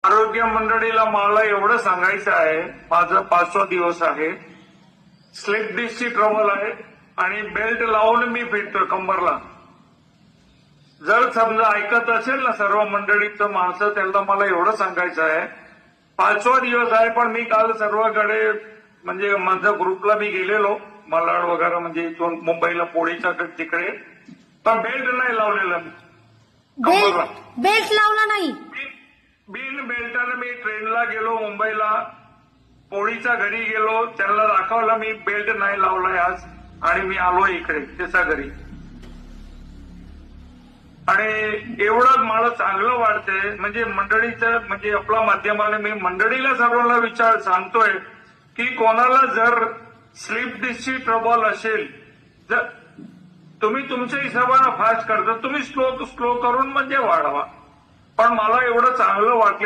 आरोग्य मंडळीला मला एवढं सांगायचं आहे, माझा 5वा दिवस आहे, स्लिप डिस्कची ट्रबल आहे आणि बेल्ट लावून मी फिरतोय कंबरला. जर समजा ऐकत असेल ना सर्व मंडळीचं माणसं, त्यांना मला एवढं सांगायचं आहे, 5वा दिवस आहे, पण मी काल सर्वकडे म्हणजे माझ्या ग्रुपला मी गेलेलो मालाड वगैरे म्हणजे इथून मुंबईला पोळीच्या तिकडे, पण बेल्ट नाही लावलेला मी कंबरला. बेल्ट लावला नाही. बिन बेल्टाने मी ट्रेनला गेलो मुंबईला, पोळीच्या घरी गेलो, त्यांना दाखवलं मी बेल्ट नाही लावलाय आज आणि मी आलो इकडे त्याच्या घरी. आणि एवढं मला चांगलं वाटतंय म्हणजे मंडळीचं म्हणजे आपल्या माध्यमाने मी मंडळीला सर्वांना विचार सांगतोय की कोणाला जर स्लीप डिस्कची ट्रबल असेल, जर तुम्ही तुमच्या हिशोबानं फास्ट करता, तुम्ही स्लो करून म्हणजे वाढवा. पण मला एवढं चांगलं वाटलं